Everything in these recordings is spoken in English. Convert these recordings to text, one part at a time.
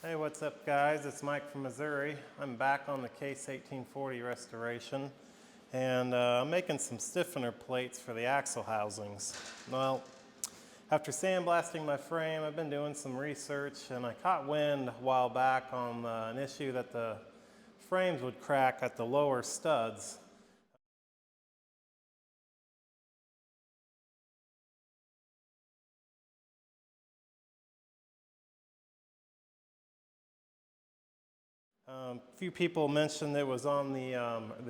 Hey, what's up guys? It's Mike from Missouri. I'm back on the Case 1840 restoration, and I'm making some stiffener plates for the axle housings. Well, after sandblasting my frame, I've been doing some research, and I caught wind a while back on an issue that the frames would crack at the lower studs. A few people mentioned it was on the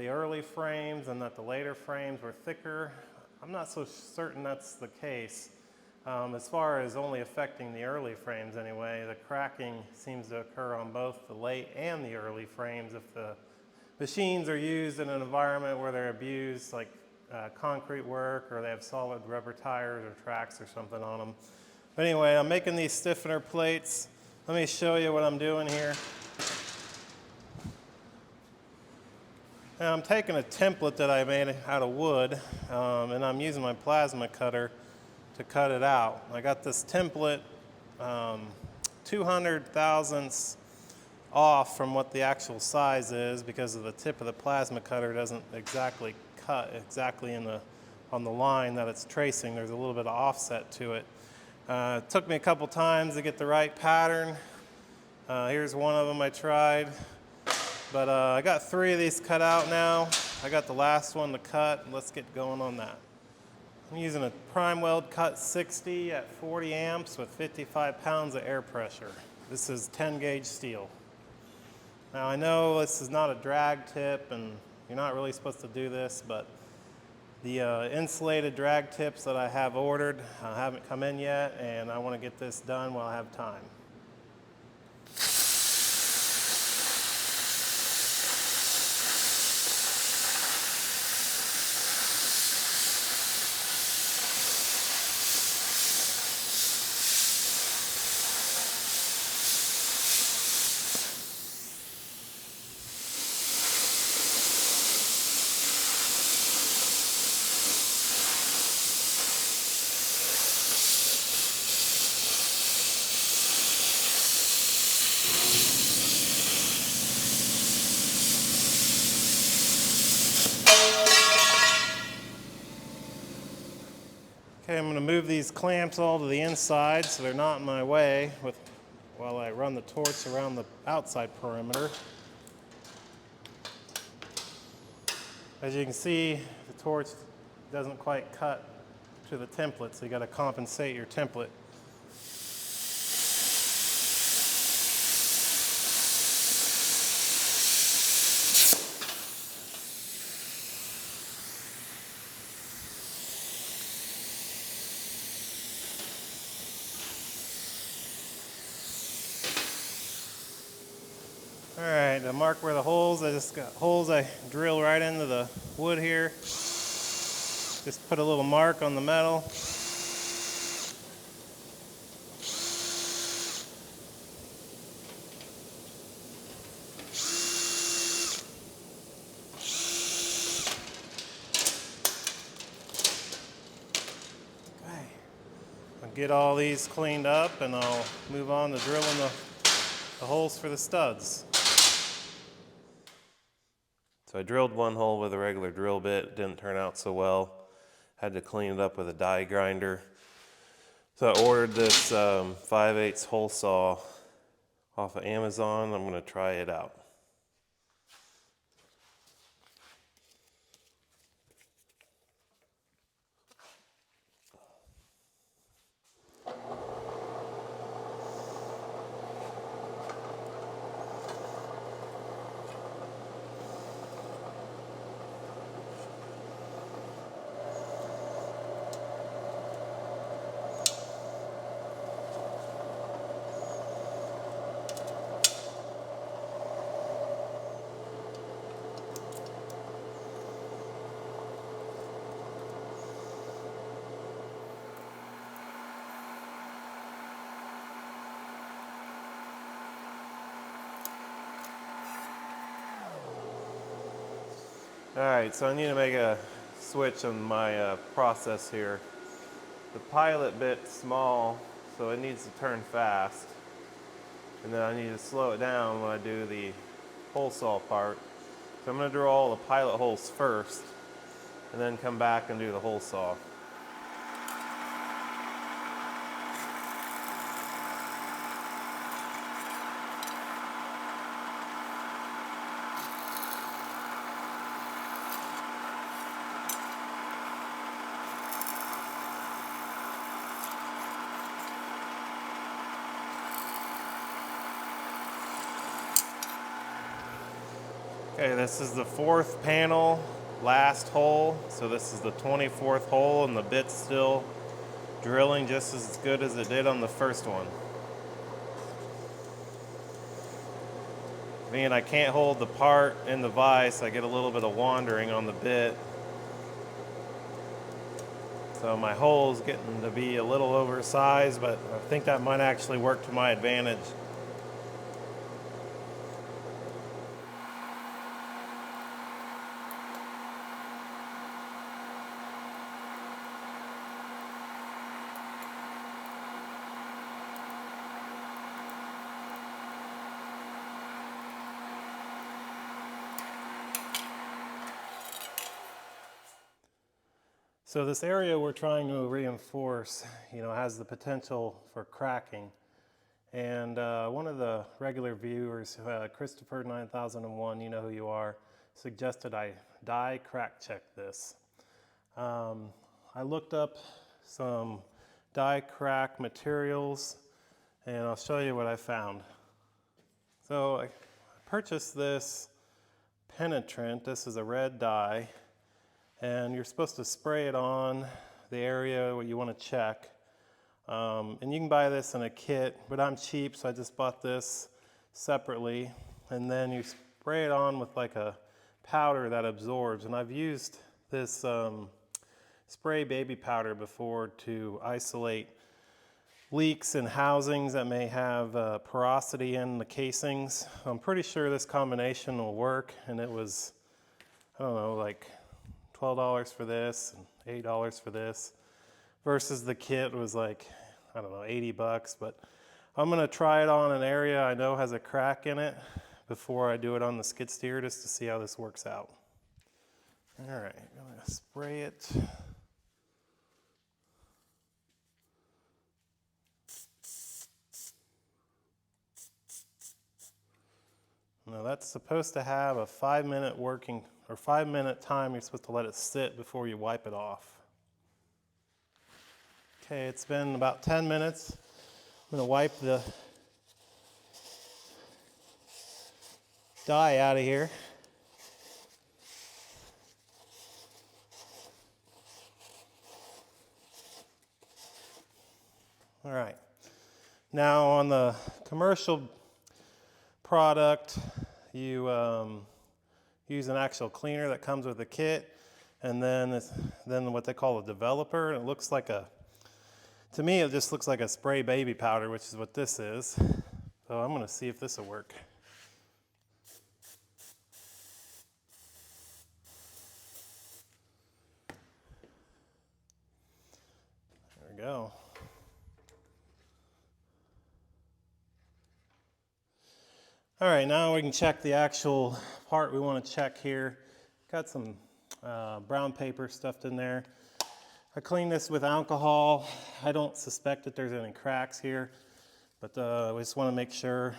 early frames and that the later frames were thicker. I'm not so certain that's the case. As far as only affecting the early frames anyway, the cracking seems to occur on both the late and the early frames if the machines are used in an environment where they're abused, like concrete work, or they have solid rubber tires or tracks or something on them. But anyway, I'm making these stiffener plates. Let me show you what I'm doing here. Now I'm taking a template that I made out of wood, and I'm using my plasma cutter to cut it out. I got this template 200 thousandths off from what the actual size is because of the tip of the plasma cutter doesn't exactly cut exactly on the line that it's tracing. There's a little bit of offset to it. It took me a couple times to get the right pattern. Here's one of them I tried. But I got 3 of these cut out now. I got the last one to cut. Let's get going on that. I'm using a prime weld cut 60 at 40 amps with 55 pounds of air pressure. This is 10 gauge steel. Now I know this is not a drag tip and you're not really supposed to do this, but the insulated drag tips that I have ordered haven't come in yet, and I want to get this done while I have time. Okay, I'm going to move these clamps all to the inside so they're not in my way while I run the torch around the outside perimeter. As you can see, the torch doesn't quite cut to the template, so you got to compensate your template. All right, to mark where the holes, I just got holes I drill right into the wood here. Just put a little mark on the metal. Okay, I'll get all these cleaned up and I'll move on to drilling the holes for the studs. So I drilled one hole with a regular drill bit. It didn't turn out so well. Had to clean it up with a die grinder. So I ordered this 5/8 hole saw off of Amazon. I'm going to try it out. Alright, so I need to make a switch on my process here. The pilot bit's small, so it needs to turn fast. And then I need to slow it down when I do the hole saw part. So I'm going to drill all the pilot holes first, and then come back and do the hole saw. Okay, this is the 4th panel, last hole. So this is the 24th hole, and the bit's still drilling just as good as it did on the first one. Being I can't hold the part in the vise, I get a little bit of wandering on the bit. So my hole's getting to be a little oversized, but I think that might actually work to my advantage. So this area we're trying to reinforce, has the potential for cracking. And one of the regular viewers, Christopher 9001, you know who you are, suggested I die crack check this. I looked up some die crack materials, and I'll show you what I found. So I purchased this penetrant. This is a red dye. And you're supposed to spray it on the area where you want to check. And you can buy this in a kit, but I'm cheap, so I just bought this separately. And then you spray it on with like a powder that absorbs. And I've used this spray baby powder before to isolate leaks in housings that may have porosity in the casings. I'm pretty sure this combination will work, and it was, I don't know, like $12 for this and $8 for this, versus the kit was like, I don't know, 80 bucks. But I'm gonna try it on an area I know has a crack in it before I do it on the skid steer, just to see how this works out. All right, I'm gonna spray it. Now that's supposed to have a 5-minute working, or 5-minute time you're supposed to let it sit before you wipe it off. Okay, it's been about 10 minutes. I'm gonna wipe the dye out of here. All right, now on the commercial product, you use an actual cleaner that comes with the kit, and then what they call a developer. And it looks like to me it just looks like a spray baby powder, which is what this is. So I'm gonna see if this will work. There we go. All right, now we can check the actual part we want to check here. Got some brown paper stuffed in there. I cleaned this with alcohol. I don't suspect that there's any cracks here, but we just want to make sure.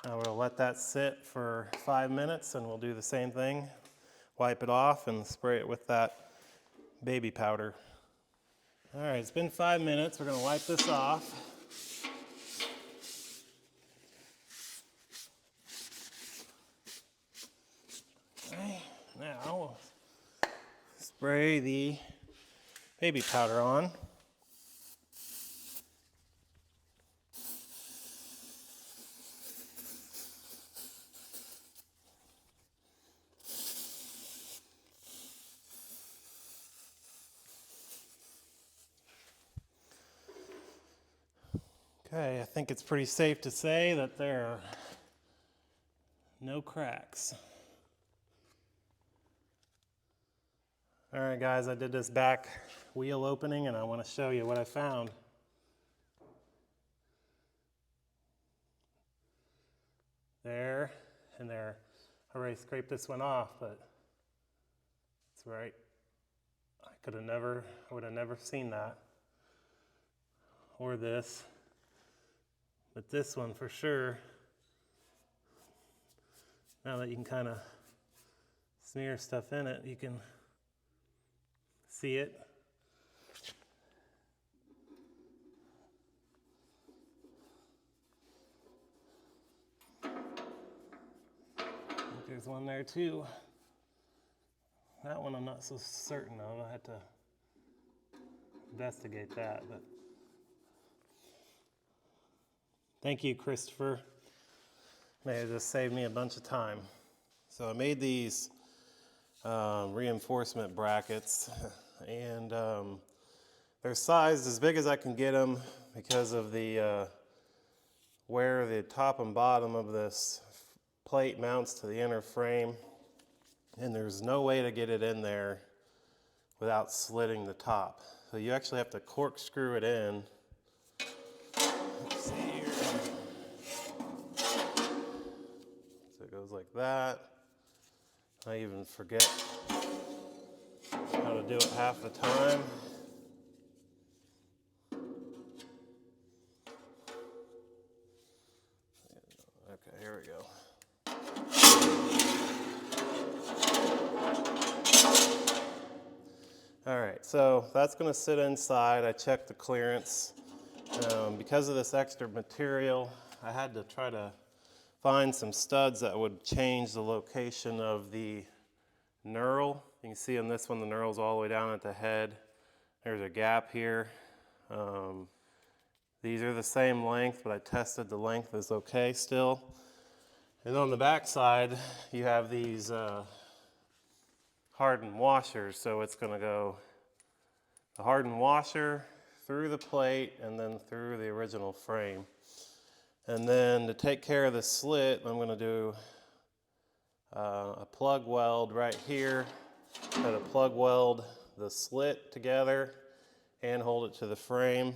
Now we'll let that sit for 5 minutes, and we'll do the same thing. Wipe it off and spray it with that baby powder. All right, it's been 5 minutes. We're gonna wipe this off. Okay, now we'll spray the baby powder on. Okay, I think it's pretty safe to say that there are no cracks. All right, guys, I did this back wheel opening and I want to show you what I found. There and there. I already scraped this one off, but it's right. I would have never seen that. Or this. But this one for sure. Now that you can kind of smear stuff in it, you can see it. I think there's one there too. That one I'm not so certain of. I had to investigate that, but thank you, Christopher. May have just saved me a bunch of time. So I made these reinforcement brackets, and they're sized as big as I can get them because of the where the top and bottom of this plate mounts to the inner frame, and there's no way to get it in there without slitting the top. So you actually have to corkscrew it in. Let's see here. So it goes like that. I even forget how to do it half the time. Okay, here we go. All right, so that's going to sit inside. I checked the clearance. Because of this extra material, I had to try to find some studs that would change the location of the knurl. You can see on this one the knurl's all the way down at the head. There's a gap here. These are the same length, but I tested the length is okay still. And on the back side, you have these hardened washers, so it's going to go the hardened washer through the plate and then through the original frame. And then to take care of the slit, I'm going to do a plug weld right here. Got to plug weld the slit together and hold it to the frame.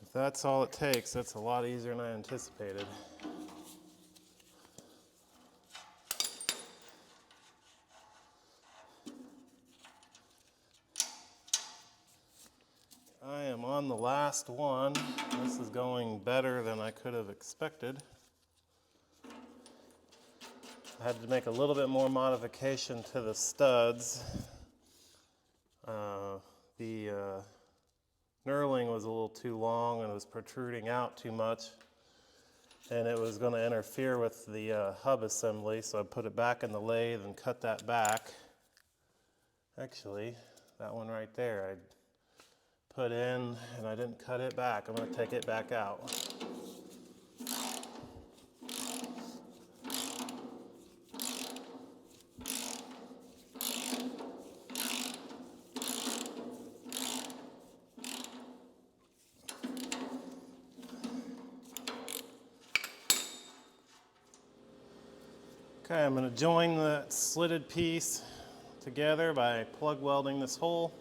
If that's all it takes, that's a lot easier than I anticipated. I am on the last one. This is going better than I could have expected. I had to make a little bit more modification to the studs. The knurling was a little too long and it was protruding out too much, and it was going to interfere with the hub assembly, so I put it back in the lathe and cut that back. Actually, that one right there I put in and I didn't cut it back. I'm going to take it back out. Okay, I'm going to join the slitted piece together by plug welding this hole.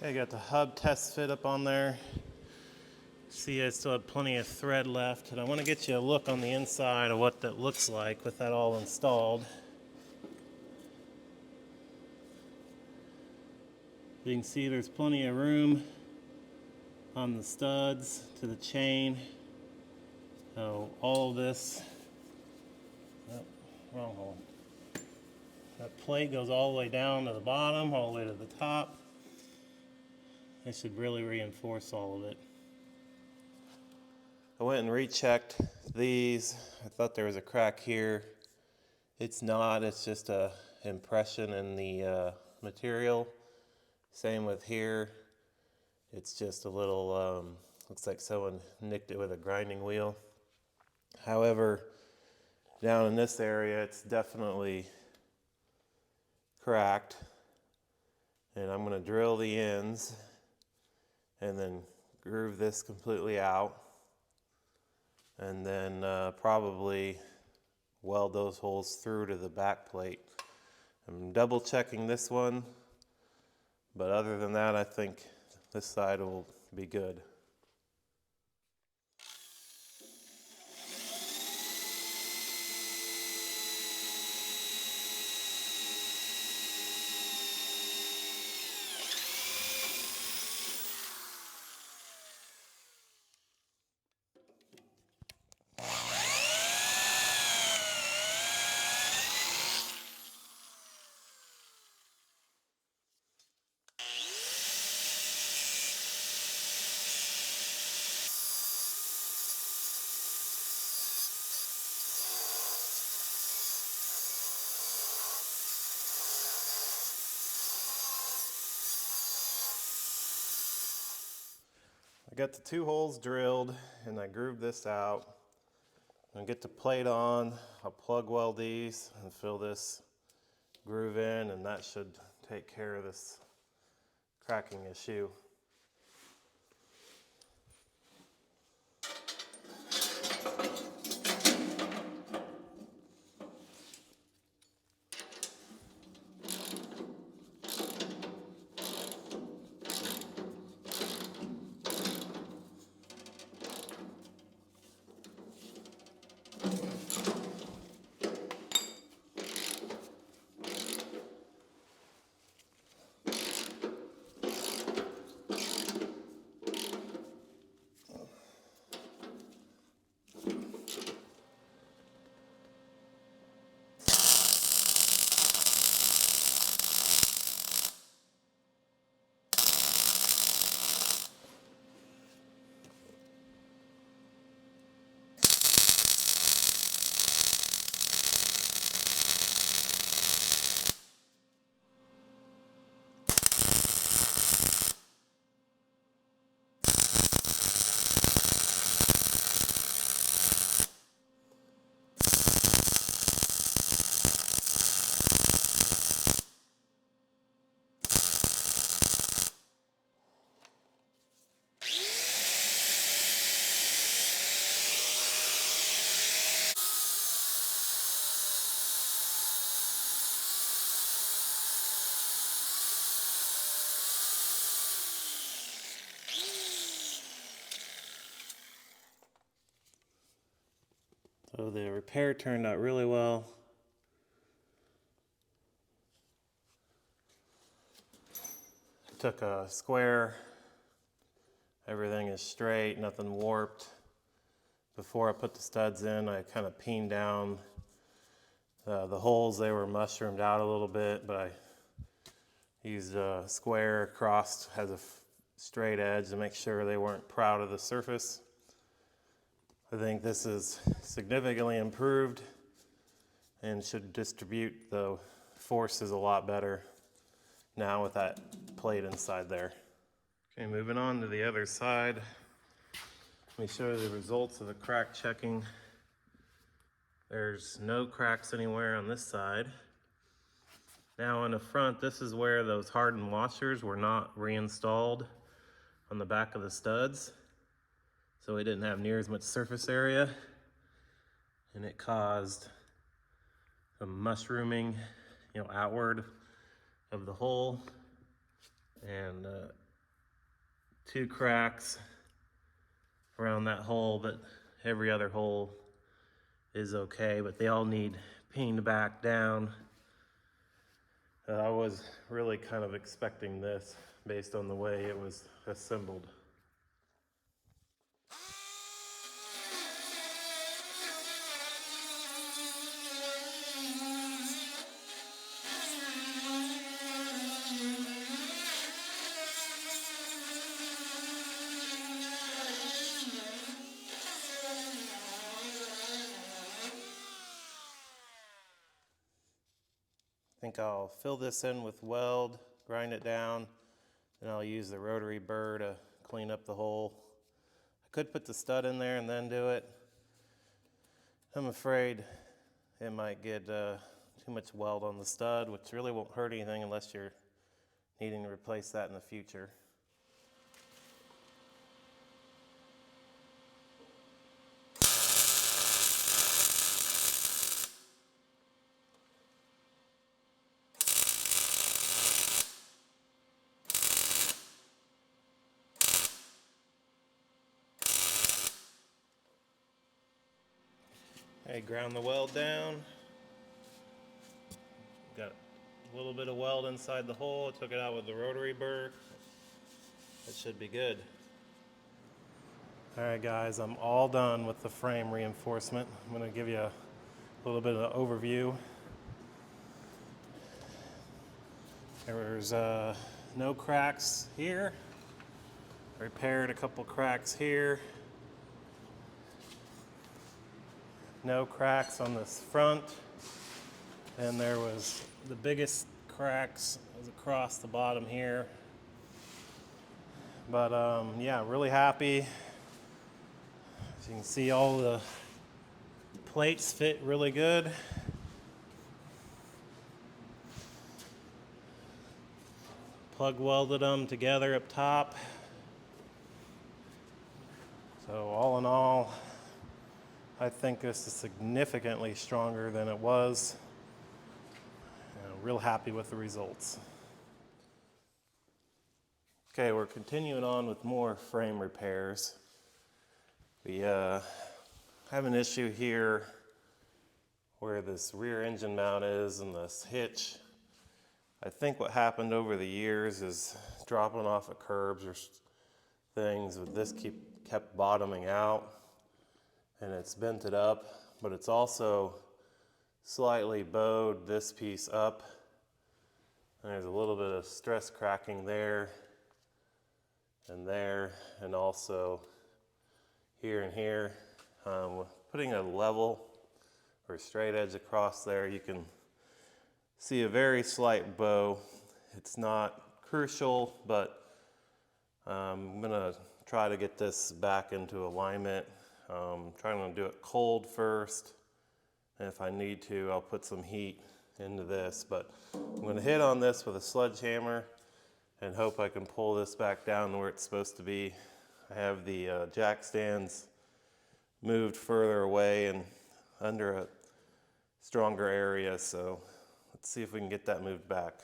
Okay, got the hub test fit up on there. See, I still have plenty of thread left, and I want to get you a look on the inside of what that looks like with that all installed. You can see there's plenty of room on the studs to the chain. So all of this, oh, wrong hole. That plate goes all the way down to the bottom, all the way to the top. It should really reinforce all of it. I went and rechecked these. I thought there was a crack here. It's not, it's just a impression in the material. Same with here. It's just a little, looks like someone nicked it with a grinding wheel. However, down in this area, it's definitely cracked. And I'm going to drill the ends and then groove this completely out, and then probably weld those holes through to the back plate. I'm double checking this one, but other than that, I think this side will be good. I got the 2 holes drilled and I grooved this out. I'll get the plate on, I'll plug weld these and fill this groove in, and that should take care of this cracking issue. So the repair turned out really well. Took a square, everything is straight, nothing warped. Before I put the studs in, I kind of peened down the holes. They were mushroomed out a little bit, but I used a square crossed, has a straight edge to make sure they weren't proud of the surface. I think this is significantly improved, and should distribute the forces a lot better now with that plate inside there. Okay, moving on to the other side. Let me show you the results of the crack checking. There's no cracks anywhere on this side. Now on the front, this is where those hardened washers were not reinstalled on the back of the studs. So we didn't have near as much surface area, and it caused some mushrooming, outward of the hole, and 2 cracks around that hole, but every other hole is okay, but they all need peened back down. I was really kind of expecting this based on the way it was assembled. I think I'll fill this in with weld, grind it down, and I'll use the rotary burr to clean up the hole. I could put the stud in there and then do it. I'm afraid it might get too much weld on the stud, which really won't hurt anything unless you're needing to replace that in the future. Okay, ground the weld down. Got a little bit of weld inside the hole. I took it out with the rotary burr. It should be good. All right, guys, I'm all done with the frame reinforcement. I'm going to give you a little bit of an overview. There's no cracks here. Repaired a couple cracks here. No cracks on this front. And there was the biggest cracks was across the bottom here. But yeah, really happy. As you can see, all the plates fit really good. Plug welded them together up top. So all in all, I think this is significantly stronger than it was. Real happy with the results. Okay, we're continuing on with more frame repairs. We have an issue here where this rear engine mount is and this hitch. I think what happened over the years is dropping off at curbs or things with this kept bottoming out, and it's bent it up, but it's also slightly bowed this piece up. And there's a little bit of stress cracking there, and also here and here. Putting a level or straight edge across there, you can see a very slight bow. It's not crucial, but I'm gonna try to get this back into alignment. Trying to do it cold first. And if I need to, I'll put some heat into this, but I'm going to hit on this with a sledgehammer and hope I can pull this back down to where it's supposed to be. I have the jack stands moved further away and under a stronger area, so let's see if we can get that moved back.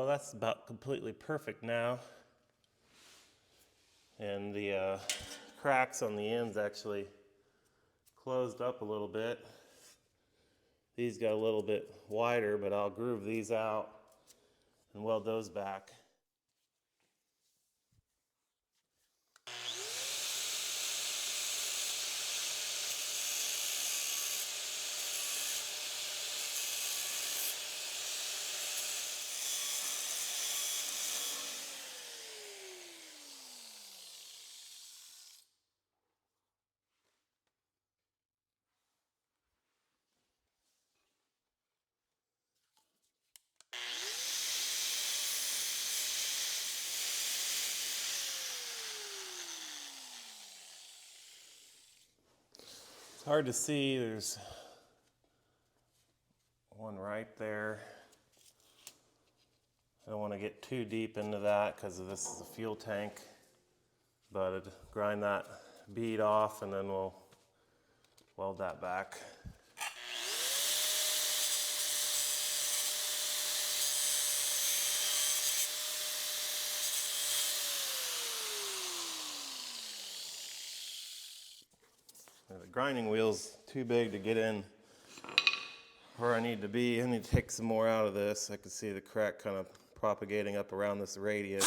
that's about completely perfect now. And the cracks on the ends actually closed up a little bit. These got a little bit wider, but I'll groove these out and weld those back. It's hard to see, there's one right there. I don't want to get too deep into that because this is a fuel tank, but I'd grind that bead off and then we'll weld that back. The grinding wheel's too big to get in where I need to be. I need to take some more out of this. I can see the crack kind of propagating up around this radius.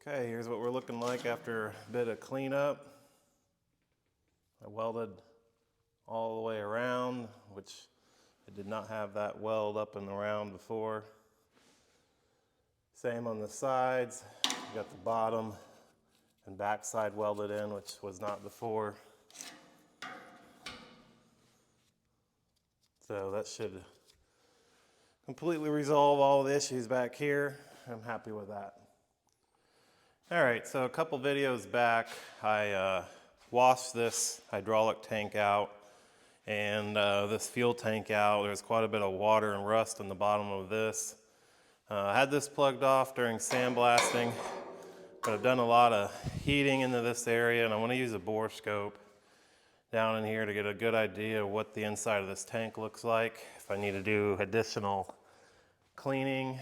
Okay, here's what we're looking like after a bit of cleanup. I welded all the way around, which I did not have that weld up and around before. Same on the sides. You got the bottom and back side welded in, which was not before. So that should completely resolve all the issues back here. I'm happy with that. All right, so a couple videos back, I washed this hydraulic tank out and this fuel tank out. There's quite a bit of water and rust in the bottom of this. I had this plugged off during sandblasting, but I've done a lot of heating into this area, and I want to use a bore scope down in here to get a good idea of what the inside of this tank looks like. If I need to do additional cleaning,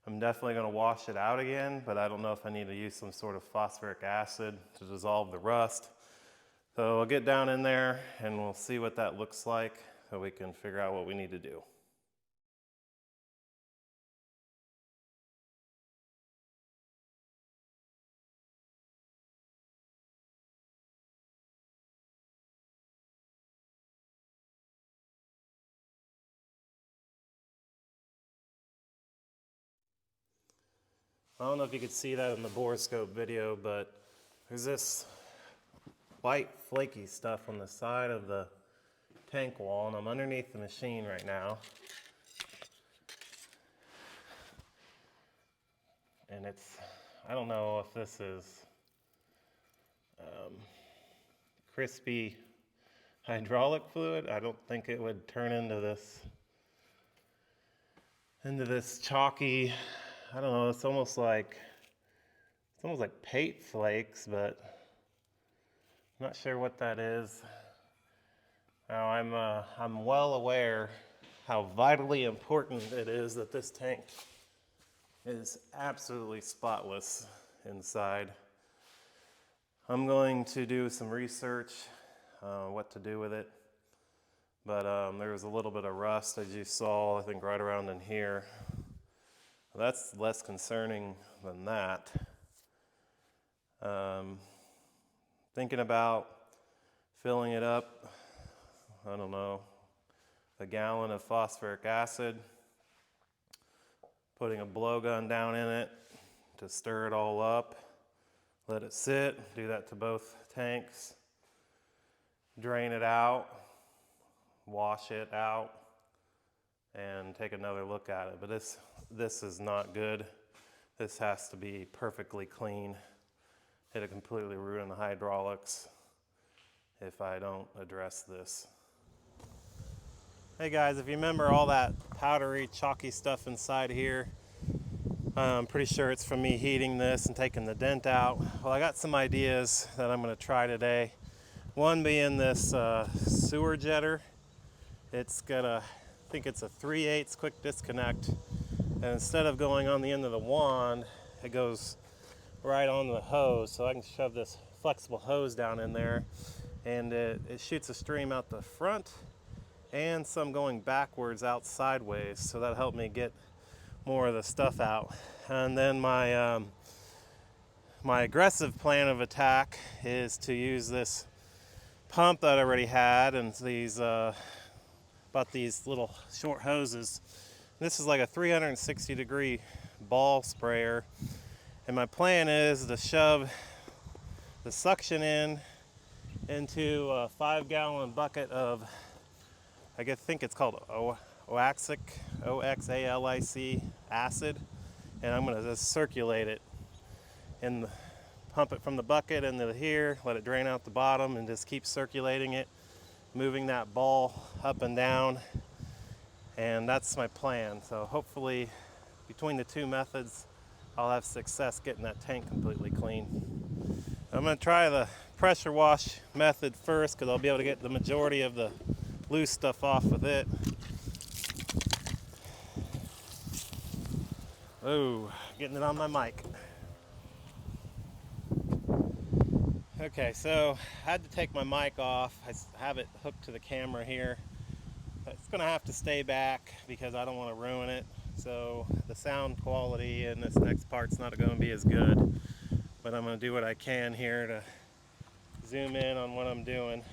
I'm definitely going to wash it out again, but I don't know if I need to use some sort of phosphoric acid to dissolve the rust. So I'll get down in there and we'll see what that looks like so we can figure out what we need to do. I don't know if you could see that in the borescope video, but there's this white flaky stuff on the side of the tank wall, and I'm underneath the machine right now. And I don't know if this is crispy hydraulic fluid. I don't think it would turn into this chalky, I don't know, it's almost like pate flakes, but I'm not sure what that is. Now I'm well aware how vitally important it is that this tank is absolutely spotless inside. I'm going to do some research what to do with it, but there was a little bit of rust, as you saw, I think right around in here. That's less concerning than that. Thinking about filling it up, I don't know, a gallon of phosphoric acid, putting a blowgun down in it to stir it all up, let it sit, do that to both tanks, drain it out, wash it out, and take another look at it. But this is not good. This has to be perfectly clean. It'll completely ruin the hydraulics if I don't address this. Hey guys, if you remember all that powdery, chalky stuff inside here, I'm pretty sure it's from me heating this and taking the dent out. Well, I got some ideas that I'm going to try today. One being this sewer jetter. It's got I think it's a 3/8 quick disconnect. And instead of going on the end of the wand, it goes right on the hose. So I can shove this flexible hose down in there, and it shoots a stream out the front and some going backwards out sideways. So that'll help me get more of the stuff out. And then my aggressive plan of attack is to use this pump that I already had, and these about these little short hoses. This is like a 360-degree ball sprayer, and my plan is to shove the suction into a 5-gallon bucket of, I think it's called oxalic, oxalic acid, and I'm going to just circulate it and pump it from the bucket into here, let it drain out the bottom, and just keep circulating it, moving that ball up and down. And that's my plan. So hopefully between the two methods I'll have success getting that tank completely clean. I'm going to try the pressure wash method first, because I'll be able to get the majority of the loose stuff off with it. Oh, getting it on my mic. Okay, so I had to take my mic off. I have it hooked to the camera here. It's going to have to stay back because I don't want to ruin it. So the sound quality in this next part's not going to be as good. But I'm going to do what I can here to zoom in on what I'm doing.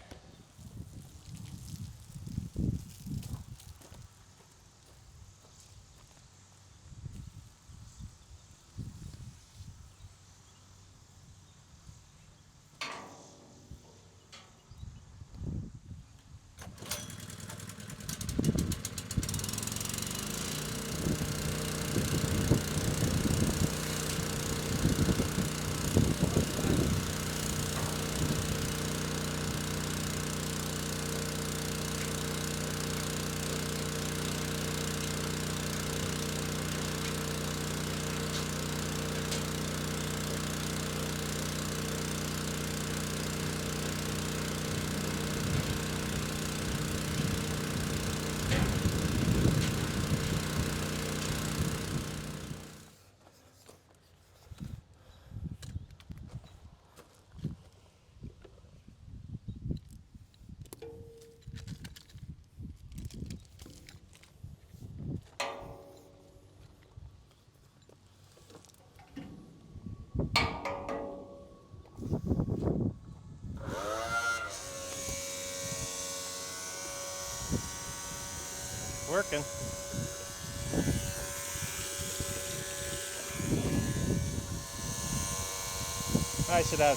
Working. I should have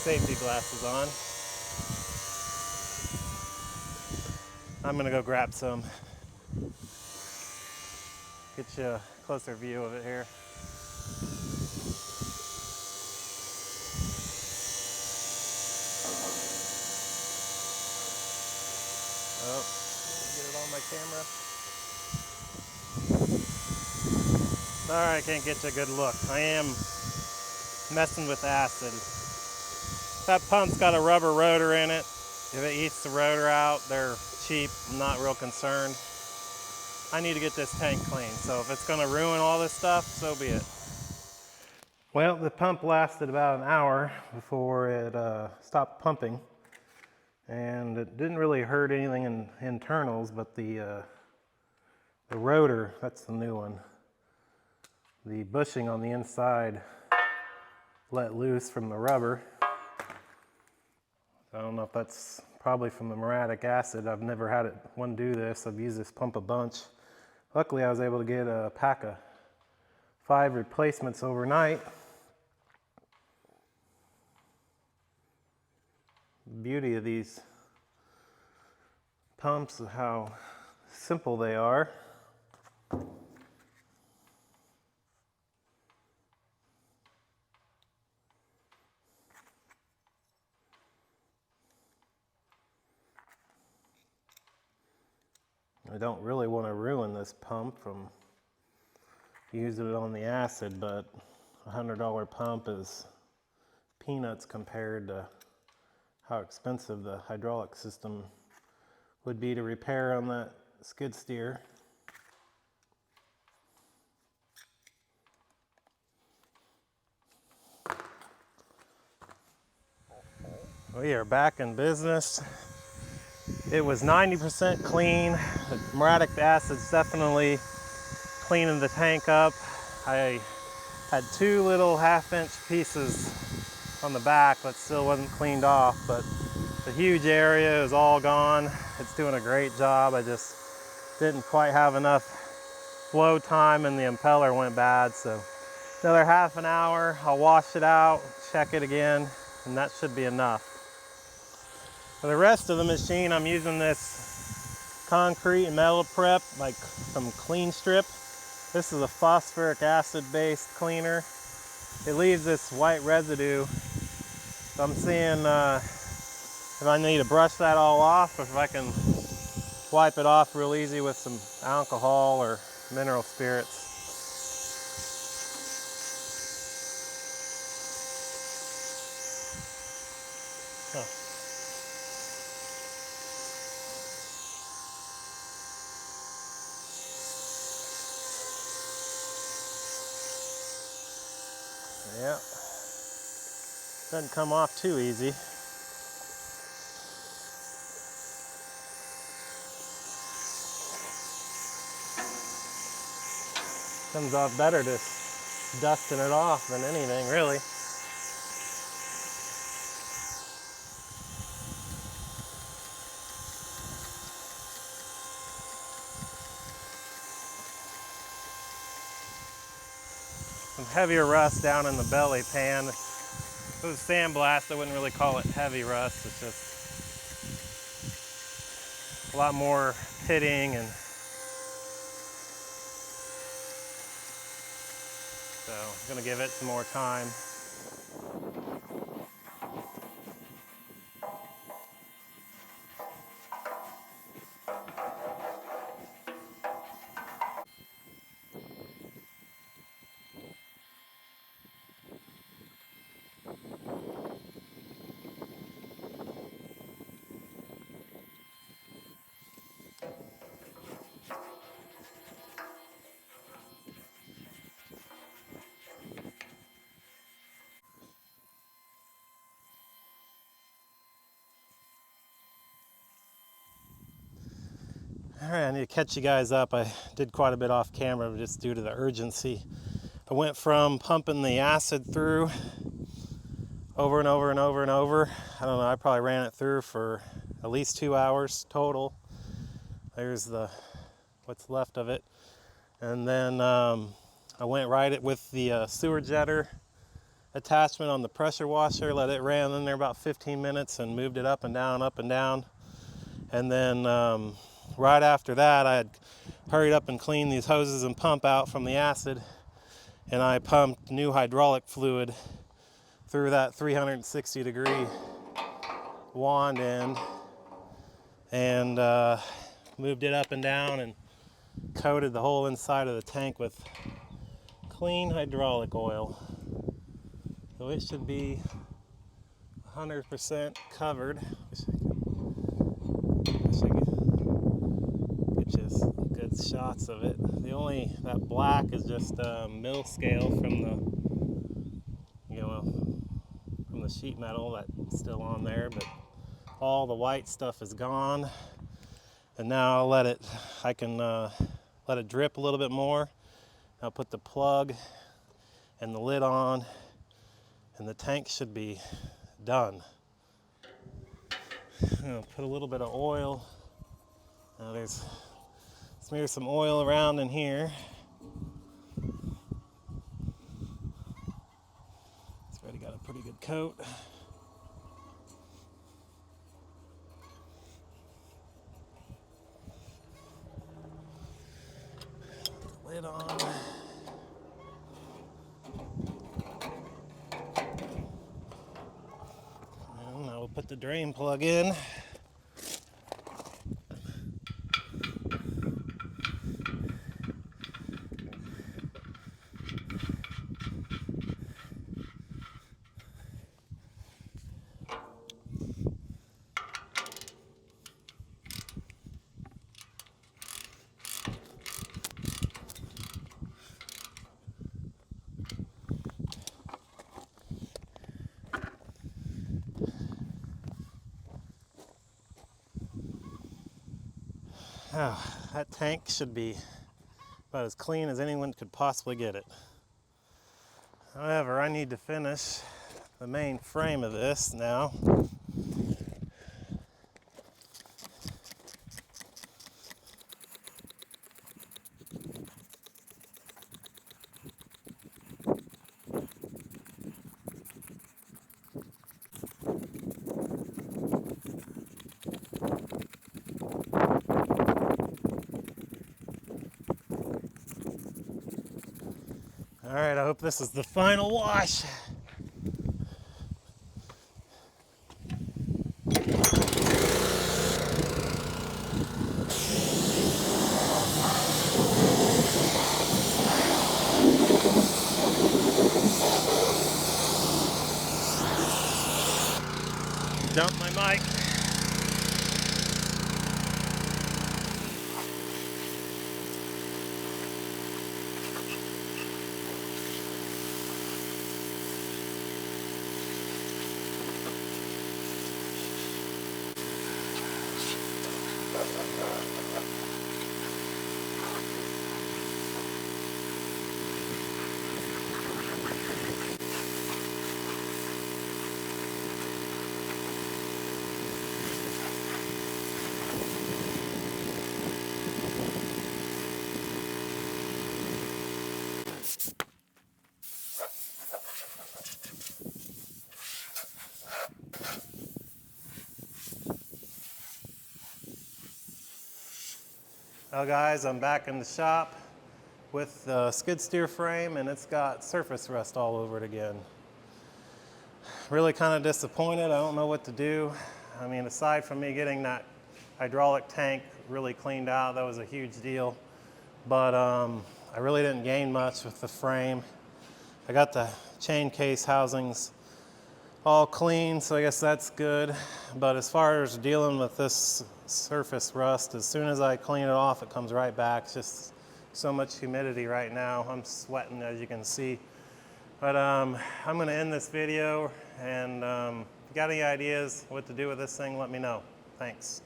safety glasses on. I'm gonna go grab some. Get you a closer view of it here. Oh, get it on my camera. Sorry, I can't get you a good look. I am messing with acid. That pump's got a rubber rotor in it. If it eats the rotor out, they're cheap. I'm not real concerned. I need to get this tank clean, so if it's gonna ruin all this stuff, so be it. Well, the pump lasted about an hour before it stopped pumping, and it didn't really hurt anything in internals, but the rotor, that's the new one, the bushing on the inside let loose from the rubber. I don't know if that's probably from the muriatic acid. I've never had one do this. I've used this pump a bunch. Luckily, I was able to get a pack of 5 replacements overnight. The beauty of these pumps is how simple they are. I don't really want to ruin this pump from using it on the acid, but a $100 pump is peanuts compared to how expensive the hydraulic system would be to repair on that skid steer. We are back in business. It was 90% clean. The muriatic acid's definitely cleaning the tank up. I had 2 little 1/2-inch pieces on the back that still wasn't cleaned off, but the huge area is all gone. It's doing a great job. I just didn't quite have enough flow time and the impeller went bad, so another half an hour, I'll wash it out, check it again, and that should be enough. For the rest of the machine, I'm using this concrete and metal prep, like from Clean Strip. This is a phosphoric acid-based cleaner. It leaves this white residue. So I'm seeing if I need to brush that all off, or if I can wipe it off real easy with some alcohol or mineral spirits. Yeah, doesn't come off too easy. Comes off better just dusting it off than anything, really. Some heavier rust down in the belly pan. If it was sandblast, I wouldn't really call it heavy rust. It's just a lot more pitting, and so I'm gonna give it some more time. All right, I need to catch you guys up. I did quite a bit off camera just due to the urgency. I went from pumping the acid through over and over and over and over. I don't know, I probably ran it through for at least 2 hours total. There's what's left of it. And then I went right with the sewer jetter attachment on the pressure washer, let it ran in there about 15 minutes and moved it up and down, up and down. And then right after that, I had hurried up and cleaned these hoses and pump out from the acid, and I pumped new hydraulic fluid through that 360-degree wand end and moved it up and down and coated the whole inside of the tank with clean hydraulic oil. So it should be 100% covered. which is good shots of it. The only, that black is just mill scale from the, from the sheet metal that's still on there, but all the white stuff is gone. And now I'll I can let it drip a little bit more. I'll put the plug and the lid on, and the tank should be done. I'm gonna put a little bit of oil. Now smear some oil around in here. It's already got a pretty good coat. Lid on. And I will put the drain plug in. Oh, that tank should be about as clean as anyone could possibly get it. However, I need to finish the main frame of this now. All right, I hope this is the final wash. Dump my mic. Well guys, I'm back in the shop with the skid steer frame, and it's got surface rust all over it again. Really kind of disappointed. I don't know what to do. I mean, aside from me getting that hydraulic tank really cleaned out, that was a huge deal. But I really didn't gain much with the frame. I got the chain case housings all clean, so I guess that's good. But as far as dealing with this surface rust, as soon as I clean it off, it comes right back. It's just so much humidity right now. I'm sweating, as you can see. But I'm gonna end this video, and if you got any ideas what to do with this thing, let me know. Thanks.